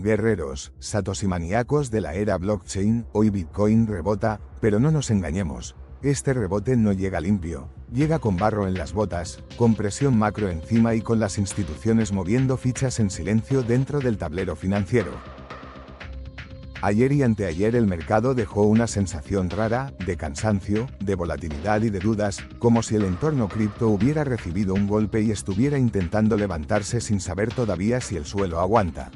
Guerreros, satoshimaniacos de la era blockchain, hoy Bitcoin rebota, pero no nos engañemos. Este rebote no llega limpio, llega con barro en las botas, con presión macro encima y con las instituciones moviendo fichas en silencio dentro del tablero financiero. Ayer y anteayer el mercado dejó una sensación rara, de cansancio, de volatilidad y de dudas, como si el entorno cripto hubiera recibido un golpe y estuviera intentando levantarse sin saber todavía si el suelo aguanta.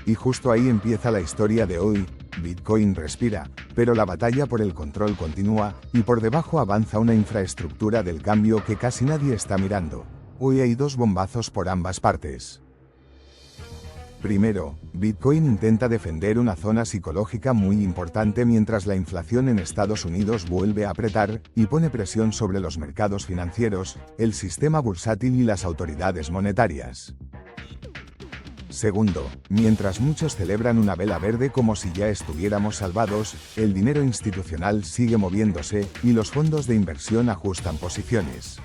Y justo ahí empieza la historia de hoy. Bitcoin respira, pero la batalla por el control continúa, y por debajo avanza una infraestructura del cambio que casi nadie está mirando. Hoy hay dos bombazos por ambas partes. Primero, Bitcoin intenta defender una zona psicológica muy importante mientras la inflación en Estados Unidos vuelve a apretar, y pone presión sobre los mercados financieros, el sistema bursátil y las autoridades monetarias. Segundo, mientras muchos celebran una vela verde como si ya estuviéramos salvados, el dinero institucional sigue moviéndose, y los fondos de inversión ajustan posiciones.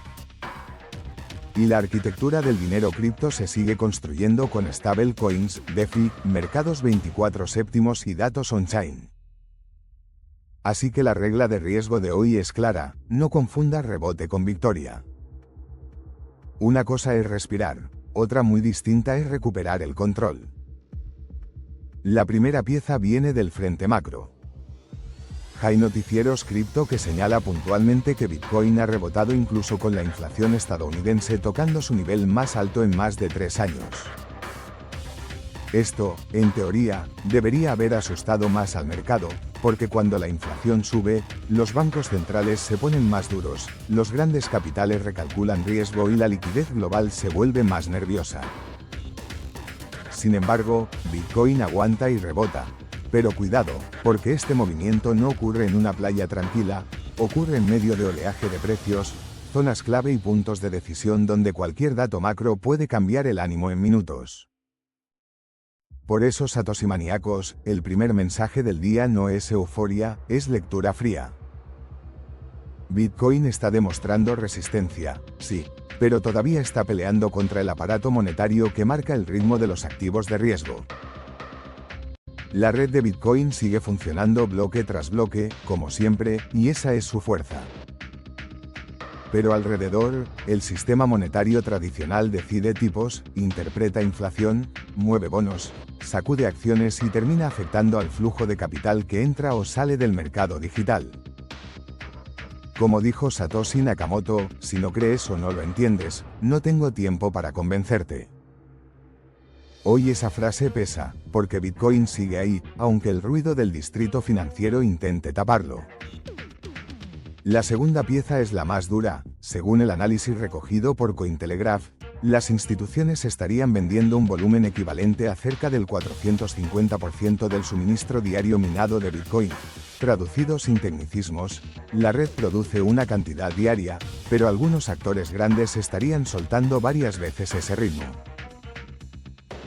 Y la arquitectura del dinero cripto se sigue construyendo con stablecoins, DeFi, mercados 24/7 y datos on-chain. Así que la regla de riesgo de hoy es clara: no confunda rebote con victoria. Una cosa es respirar. Otra muy distinta es recuperar el control. La primera pieza viene del frente macro. Hay noticieros cripto que señala puntualmente que Bitcoin ha rebotado incluso con la inflación estadounidense tocando su nivel más alto en más de 3 años. Esto, en teoría, debería haber asustado más al mercado, porque cuando la inflación sube, los bancos centrales se ponen más duros, los grandes capitales recalculan riesgo y la liquidez global se vuelve más nerviosa. Sin embargo, Bitcoin aguanta y rebota. Pero cuidado, porque este movimiento no ocurre en una playa tranquila, ocurre en medio de oleaje de precios, zonas clave y puntos de decisión donde cualquier dato macro puede cambiar el ánimo en minutos. Por eso, satoshimaniacos, el primer mensaje del día no es euforia, es lectura fría. Bitcoin está demostrando resistencia, sí, pero todavía está peleando contra el aparato monetario que marca el ritmo de los activos de riesgo. La red de Bitcoin sigue funcionando bloque tras bloque, como siempre, y esa es su fuerza. Pero alrededor, el sistema monetario tradicional decide tipos, interpreta inflación, mueve bonos, sacude acciones y termina afectando al flujo de capital que entra o sale del mercado digital. Como dijo Satoshi Nakamoto, si no crees o no lo entiendes, no tengo tiempo para convencerte. Hoy esa frase pesa, porque Bitcoin sigue ahí, aunque el ruido del distrito financiero intente taparlo. La segunda pieza es la más dura. Según el análisis recogido por Cointelegraph, las instituciones estarían vendiendo un volumen equivalente a cerca del 450% del suministro diario minado de Bitcoin. Traducido sin tecnicismos, la red produce una cantidad diaria, pero algunos actores grandes estarían soltando varias veces ese ritmo.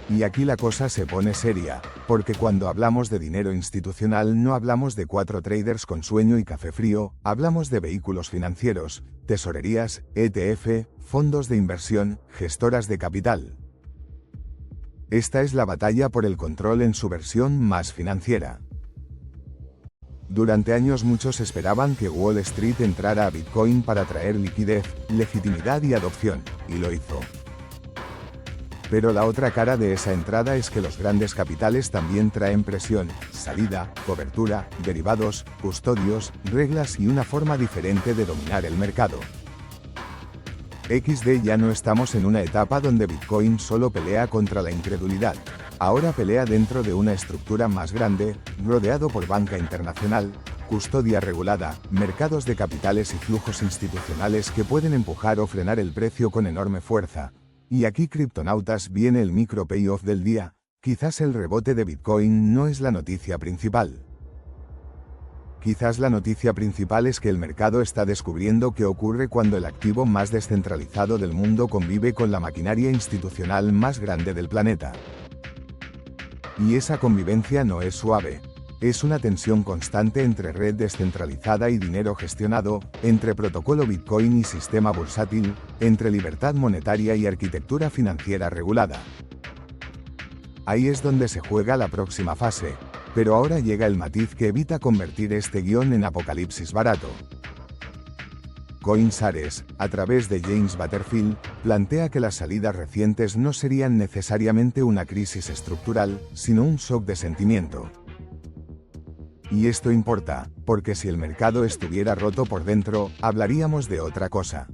Y aquí la cosa se pone seria, porque cuando hablamos de dinero institucional no hablamos de 4 traders con sueño y café frío, hablamos de vehículos financieros, tesorerías, ETF, fondos de inversión, gestoras de capital. Esta es la batalla por el control en su versión más financiera. Durante años muchos esperaban que Wall Street entrara a Bitcoin para traer liquidez, legitimidad y adopción, y lo hizo. Pero la otra cara de esa entrada es que los grandes capitales también traen presión, salida, cobertura, derivados, custodios, reglas y una forma diferente de dominar el mercado. XD, ya no estamos en una etapa donde Bitcoin solo pelea contra la incredulidad. Ahora pelea dentro de una estructura más grande, rodeado por banca internacional, custodia regulada, mercados de capitales y flujos institucionales que pueden empujar o frenar el precio con enorme fuerza. Y aquí, criptonautas, viene el micro payoff del día. Quizás el rebote de Bitcoin no es la noticia principal. Quizás la noticia principal es que el mercado está descubriendo qué ocurre cuando el activo más descentralizado del mundo convive con la maquinaria institucional más grande del planeta. Y esa convivencia no es suave. Es una tensión constante entre red descentralizada y dinero gestionado, entre protocolo Bitcoin y sistema bursátil, entre libertad monetaria y arquitectura financiera regulada. Ahí es donde se juega la próxima fase, pero ahora llega el matiz que evita convertir este guión en apocalipsis barato. CoinShares, a través de James Butterfield, plantea que las salidas recientes no serían necesariamente una crisis estructural, sino un shock de sentimiento. Y esto importa, porque si el mercado estuviera roto por dentro, hablaríamos de otra cosa.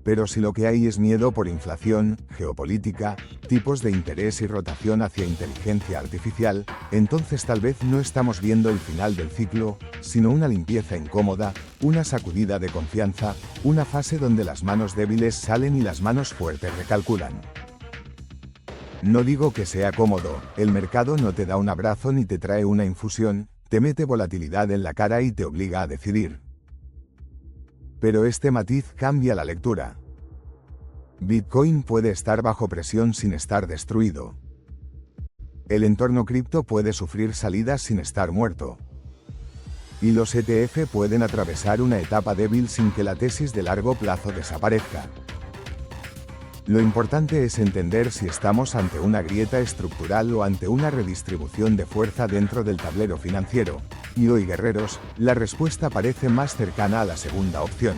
Pero si lo que hay es miedo por inflación, geopolítica, tipos de interés y rotación hacia inteligencia artificial, entonces tal vez no estamos viendo el final del ciclo, sino una limpieza incómoda, una sacudida de confianza, una fase donde las manos débiles salen y las manos fuertes recalculan. No digo que sea cómodo, el mercado no te da un abrazo ni te trae una infusión, te mete volatilidad en la cara y te obliga a decidir. Pero este matiz cambia la lectura. Bitcoin puede estar bajo presión sin estar destruido. El entorno cripto puede sufrir salidas sin estar muerto. Y los ETF pueden atravesar una etapa débil sin que la tesis de largo plazo desaparezca. Lo importante es entender si estamos ante una grieta estructural o ante una redistribución de fuerza dentro del tablero financiero. Y hoy, guerreros, la respuesta parece más cercana a la segunda opción.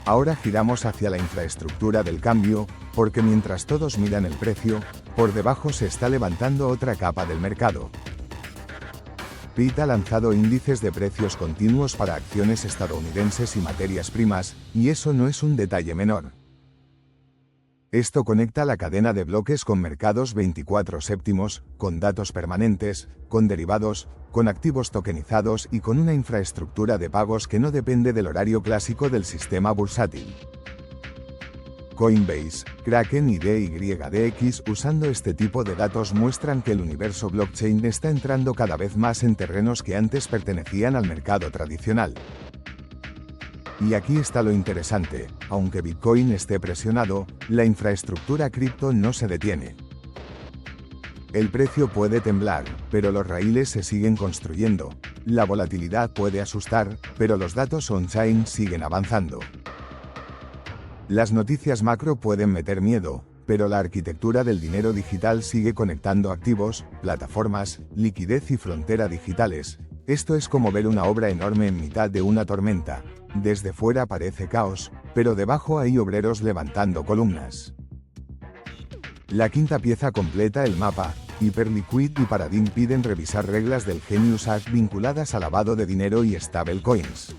Ahora giramos hacia la infraestructura del cambio, porque mientras todos miran el precio, por debajo se está levantando otra capa del mercado. PIT ha lanzado índices de precios continuos para acciones estadounidenses y materias primas, y eso no es un detalle menor. Esto conecta la cadena de bloques con mercados 24/7, con datos permanentes, con derivados, con activos tokenizados y con una infraestructura de pagos que no depende del horario clásico del sistema bursátil. Coinbase, Kraken y DYDX usando este tipo de datos muestran que el universo blockchain está entrando cada vez más en terrenos que antes pertenecían al mercado tradicional. Y aquí está lo interesante, aunque Bitcoin esté presionado, la infraestructura cripto no se detiene. El precio puede temblar, pero los raíles se siguen construyendo. La volatilidad puede asustar, pero los datos on-chain siguen avanzando. Las noticias macro pueden meter miedo, pero la arquitectura del dinero digital sigue conectando activos, plataformas, liquidez y frontera digitales. Esto es como ver una obra enorme en mitad de una tormenta. Desde fuera parece caos, pero debajo hay obreros levantando columnas. La quinta pieza completa el mapa. Hyperliquid y Paradigm piden revisar reglas del Genius Act vinculadas al lavado de dinero y stablecoins,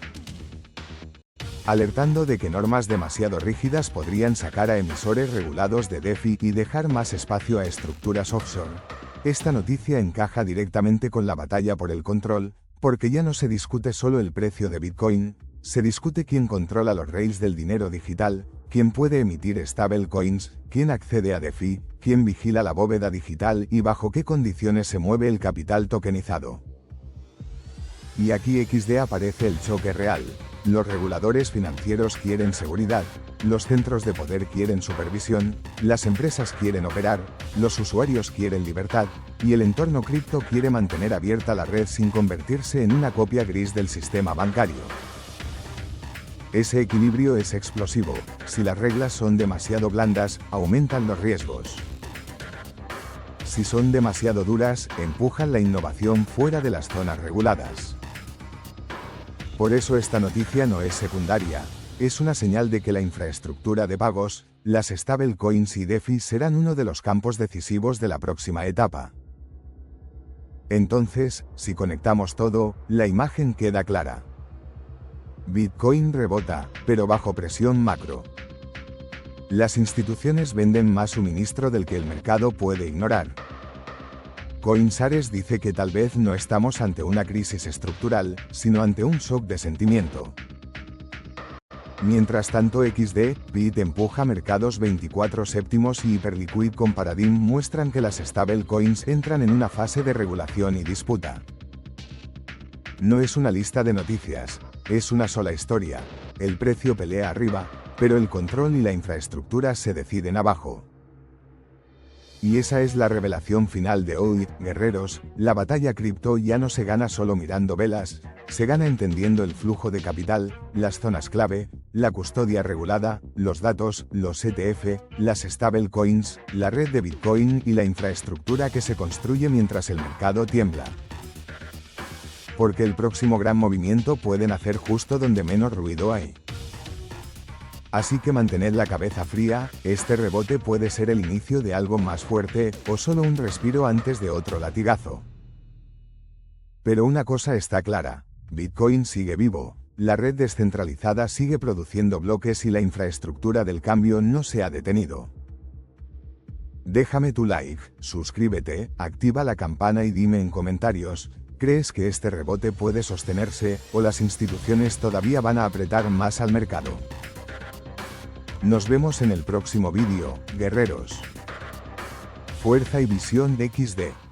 alertando de que normas demasiado rígidas podrían sacar a emisores regulados de DeFi y dejar más espacio a estructuras offshore. Esta noticia encaja directamente con la batalla por el control, porque ya no se discute solo el precio de Bitcoin, se discute quién controla los rails del dinero digital, quién puede emitir stablecoins, quién accede a DeFi, quién vigila la bóveda digital y bajo qué condiciones se mueve el capital tokenizado. Y aquí XD aparece el choque real. Los reguladores financieros quieren seguridad, los centros de poder quieren supervisión, las empresas quieren operar, los usuarios quieren libertad, y el entorno cripto quiere mantener abierta la red sin convertirse en una copia gris del sistema bancario. Ese equilibrio es explosivo. Si las reglas son demasiado blandas, aumentan los riesgos. Si son demasiado duras, empujan la innovación fuera de las zonas reguladas. Por eso esta noticia no es secundaria, es una señal de que la infraestructura de pagos, las stablecoins y DeFi serán uno de los campos decisivos de la próxima etapa. Entonces, si conectamos todo, la imagen queda clara. Bitcoin rebota, pero bajo presión macro. Las instituciones venden más suministro del que el mercado puede ignorar. CoinShares dice que tal vez no estamos ante una crisis estructural, sino ante un shock de sentimiento. Mientras tanto XD.Bit empuja mercados 24/7 y Hyperliquid con Paradigm muestran que las stablecoins entran en una fase de regulación y disputa. No es una lista de noticias, es una sola historia. El precio pelea arriba, pero el control y la infraestructura se deciden abajo. Y esa es la revelación final de hoy, guerreros. La batalla cripto ya no se gana solo mirando velas, se gana entendiendo el flujo de capital, las zonas clave, la custodia regulada, los datos, los ETF, las stablecoins, la red de Bitcoin y la infraestructura que se construye mientras el mercado tiembla. Porque el próximo gran movimiento puede nacer justo donde menos ruido hay. Así que mantened la cabeza fría, este rebote puede ser el inicio de algo más fuerte, o solo un respiro antes de otro latigazo. Pero una cosa está clara, Bitcoin sigue vivo, la red descentralizada sigue produciendo bloques y la infraestructura del cambio no se ha detenido. Déjame tu like, suscríbete, activa la campana y dime en comentarios, ¿crees que este rebote puede sostenerse, o las instituciones todavía van a apretar más al mercado? Nos vemos en el próximo vídeo, guerreros. Fuerza y visión de XD.